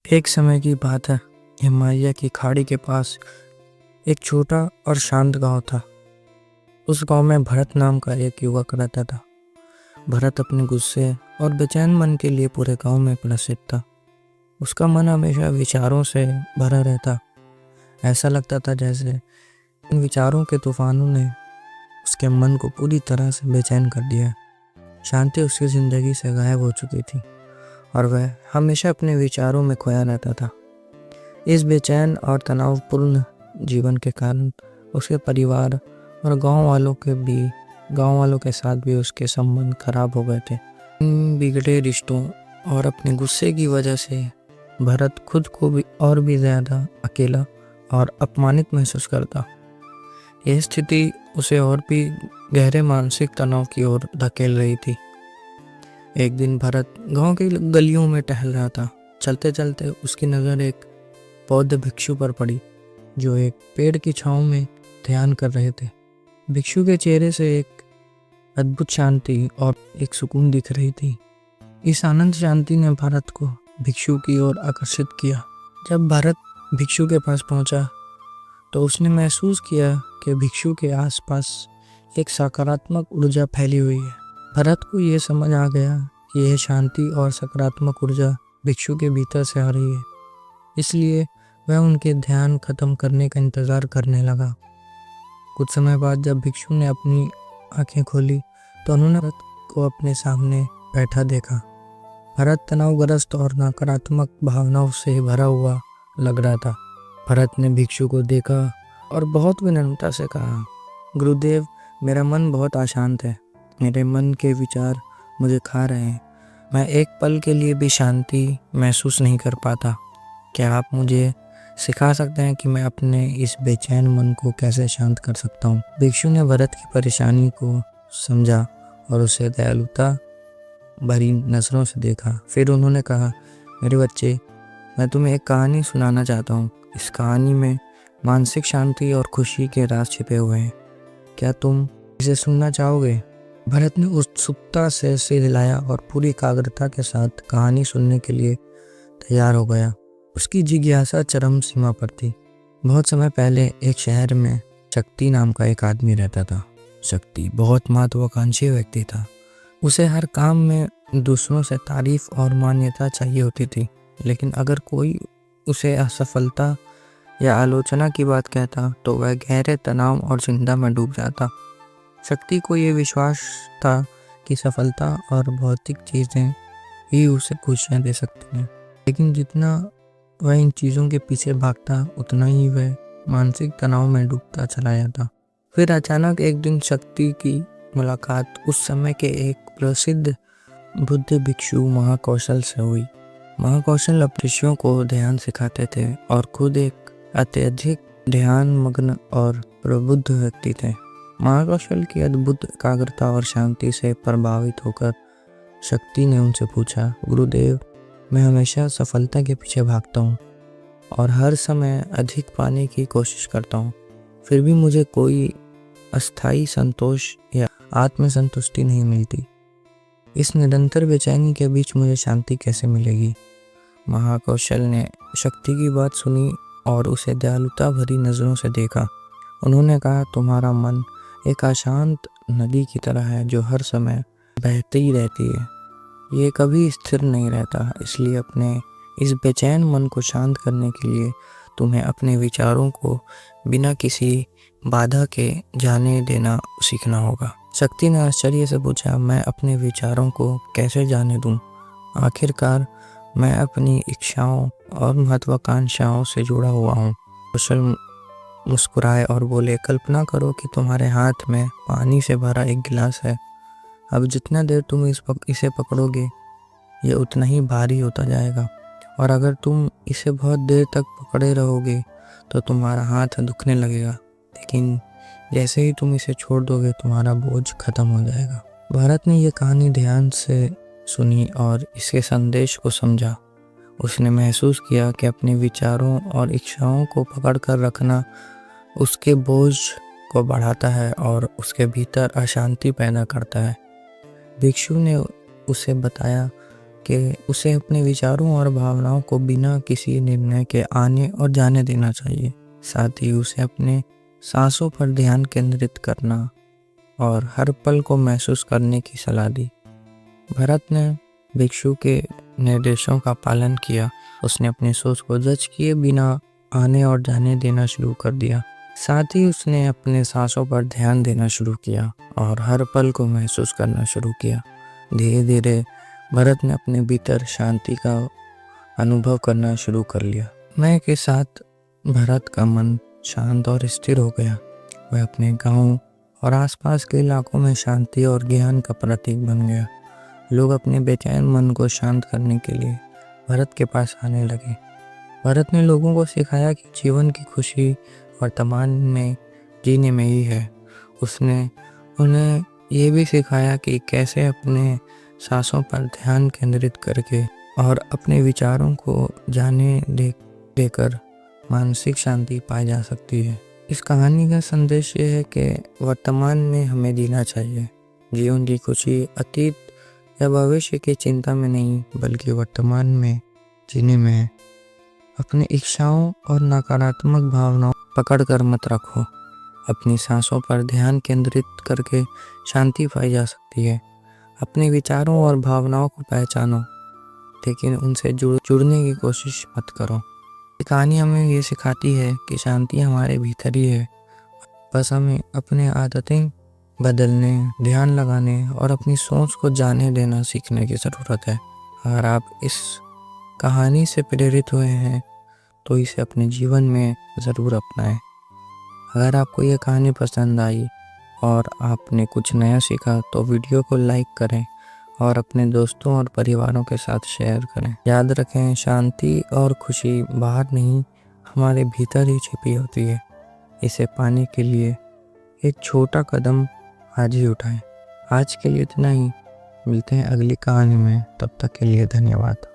एक समय की बात है। हिमालय की खाड़ी के पास एक छोटा और शांत गांव था। उस गांव में भरत नाम का एक युवक रहता था। भरत अपने गुस्से और बेचैन मन के लिए पूरे गांव में प्रसिद्ध था। उसका मन हमेशा विचारों से भरा रहता। ऐसा लगता था जैसे इन विचारों के तूफानों ने उसके मन को पूरी तरह से बेचैन कर दिया। शांति उसकी जिंदगी से गायब हो चुकी थी और वह हमेशा अपने विचारों में खोया रहता था। इस बेचैन और तनावपूर्ण जीवन के कारण उसके परिवार और गांव वालों के साथ भी उसके संबंध खराब हो गए थे। इन बिगड़े रिश्तों और अपने गुस्से की वजह से भरत खुद को भी और भी ज़्यादा अकेला और अपमानित महसूस करता। यह स्थिति उसे और भी गहरे मानसिक तनाव की ओर धकेल रही थी। एक दिन भरत गांव की गलियों में टहल रहा था। चलते चलते उसकी नज़र एक बौद्ध भिक्षु पर पड़ी जो एक पेड़ की छांव में ध्यान कर रहे थे। भिक्षु के चेहरे से एक अद्भुत शांति और एक सुकून दिख रही थी। इस आनंद शांति ने भरत को भिक्षु की ओर आकर्षित किया। जब भरत भिक्षु के पास पहुंचा तो उसने महसूस किया कि भिक्षु के आसपास एक सकारात्मक ऊर्जा फैली हुई है। भरत को यह समझ आ गया कि यह शांति और सकारात्मक ऊर्जा भिक्षु के भीतर से आ रही है। इसलिए वह उनके ध्यान खत्म करने का इंतज़ार करने लगा। कुछ समय बाद जब भिक्षु ने अपनी आंखें खोली तो उन्होंने भरत को अपने सामने बैठा देखा। भरत तनावग्रस्त और नकारात्मक भावनाओं से भरा हुआ लग रहा था। भरत ने भिक्षु को देखा और बहुत विनम्रता से कहा, गुरुदेव, मेरा मन बहुत अशांत है। मेरे मन के विचार मुझे खा रहे हैं। मैं एक पल के लिए भी शांति महसूस नहीं कर पाता। क्या आप मुझे सिखा सकते हैं कि मैं अपने इस बेचैन मन को कैसे शांत कर सकता हूँ? भिक्षु ने भरत की परेशानी को समझा और उसे दयालुता भरी नज़रों से देखा। फिर उन्होंने कहा, मेरे बच्चे, मैं तुम्हें एक कहानी सुनाना चाहता हूँ। इस कहानी में मानसिक शांति और खुशी के राज छिपे हुए हैं। क्या तुम इसे सुनना चाहोगे? भरत ने उत्सुकता से सिर हिलाया और पूरी एकाग्रता के साथ कहानी सुनने के लिए तैयार हो गया। उसकी जिज्ञासा चरम सीमा पर थी। बहुत समय पहले एक शहर में शक्ति नाम का एक आदमी रहता था। शक्ति बहुत महत्वाकांक्षी व्यक्ति था। उसे हर काम में दूसरों से तारीफ और मान्यता चाहिए होती थी, लेकिन अगर कोई उसे असफलता या आलोचना की बात कहता तो वह गहरे तनाव और चिंता में डूब जाता। शक्ति को ये विश्वास था कि सफलता और भौतिक चीज़ें ही उसे खुशियाँ दे सकती हैं, लेकिन जितना वह इन चीज़ों के पीछे भागता उतना ही वह मानसिक तनाव में डूबता चला जाता। फिर अचानक एक दिन शक्ति की मुलाकात उस समय के एक प्रसिद्ध बुद्ध भिक्षु महाकौशल से हुई। महाकौशल अपने शिष्यों को ध्यान सिखाते थे और खुद एक अत्यधिक ध्यान मग्न और प्रबुद्ध व्यक्ति थे। महाकौशल की अद्भुत एकाग्रता और शांति से प्रभावित होकर शक्ति ने उनसे पूछा, गुरुदेव, मैं हमेशा सफलता के पीछे भागता हूँ और हर समय अधिक पाने की कोशिश करता हूँ, फिर भी मुझे कोई अस्थायी संतोष या आत्मसंतुष्टि नहीं मिलती। इस निरंतर बेचैनी के बीच मुझे शांति कैसे मिलेगी? महाकौशल ने शक्ति की बात सुनी और उसे दयालुता भरी नज़रों से देखा। उन्होंने कहा, तुम्हारा मन एक अशांत नदी की तरह है जो हर समय बहती रहती है। ये कभी स्थिर नहीं रहता। इसलिए अपने इस बेचैन मन को शांत करने के लिए तुम्हें अपने विचारों को बिना किसी बाधा के जाने देना सीखना होगा। शक्ति ने आश्चर्य से पूछा, मैं अपने विचारों को कैसे जाने दूं? आखिरकार मैं अपनी इच्छाओं और महत्वाकांक्षाओं से जुड़ा हुआ हूँ। कौशल मुस्कुराए और बोले, कल्पना करो कि तुम्हारे हाथ में पानी से भरा एक गिलास है। अब जितना देर तुम इसे पकड़ोगे ये उतना ही भारी होता जाएगा, और अगर तुम इसे बहुत देर तक पकड़े रहोगे तो तुम्हारा हाथ दुखने लगेगा, लेकिन जैसे ही तुम इसे छोड़ दोगे तुम्हारा बोझ खत्म हो जाएगा। भरत ने यह कहानी ध्यान से सुनी और इसके संदेश को समझा। उसने महसूस किया कि अपने विचारों और इच्छाओं को पकड़ कर रखना उसके बोझ को बढ़ाता है और उसके भीतर अशांति पैदा करता है। भिक्षु ने उसे बताया कि उसे अपने विचारों और भावनाओं को बिना किसी निर्णय के आने और जाने देना चाहिए। साथ ही उसे अपने सांसों पर ध्यान केंद्रित करना और हर पल को महसूस करने की सलाह दी। भरत ने भिक्षु के निर्देशों का पालन किया। उसने अपनी सोच को जज किए बिना आने और जाने देना शुरू कर दिया। साथ ही उसने अपने सांसों पर ध्यान देना शुरू किया और हर पल को महसूस करना शुरू किया। धीरे धीरे भरत ने अपने भीतर शांति का अनुभव करना शुरू कर लिया। समय के साथ भरत का मन शांत और स्थिर हो गया। वह अपने गांव और आसपास के इलाकों में शांति और ज्ञान का प्रतीक बन गया। लोग अपने बेचैन मन को शांत करने के लिए भरत के पास आने लगे। भरत ने लोगों को सिखाया कि जीवन की खुशी वर्तमान में जीने में ही है। उसने उन्हें ये भी सिखाया कि कैसे अपने सांसों पर ध्यान केंद्रित करके और अपने विचारों को जाने देकर मानसिक शांति पाई जा सकती है। इस कहानी का संदेश ये है कि वर्तमान में हमें जीना चाहिए। जीवन की खुशी अतीत या भविष्य की चिंता में नहीं, बल्कि वर्तमान में जीने में है। अपनी इच्छाओं और नकारात्मक भावनाओं पकड़ कर मत रखो। अपनी सांसों पर ध्यान केंद्रित करके शांति पाई जा सकती है। अपने विचारों और भावनाओं को पहचानो, लेकिन उनसे जुड़ने की कोशिश मत करो। ये कहानी हमें ये सिखाती है कि शांति हमारे भीतर ही है। बस हमें अपनी आदतें बदलने, ध्यान लगाने और अपनी सोच को जाने देना सीखने की ज़रूरत है। अगर आप इस कहानी से प्रेरित हुए हैं तो इसे अपने जीवन में ज़रूर अपनाएं। अगर आपको ये कहानी पसंद आई और आपने कुछ नया सीखा तो वीडियो को लाइक करें और अपने दोस्तों और परिवारों के साथ शेयर करें। याद रखें, शांति और खुशी बाहर नहीं, हमारे भीतर ही छिपी होती है। इसे पाने के लिए एक छोटा कदम आज ही उठाएं। आज के लिए इतना ही। मिलते हैं अगली कहानी में। तब तक के लिए धन्यवाद।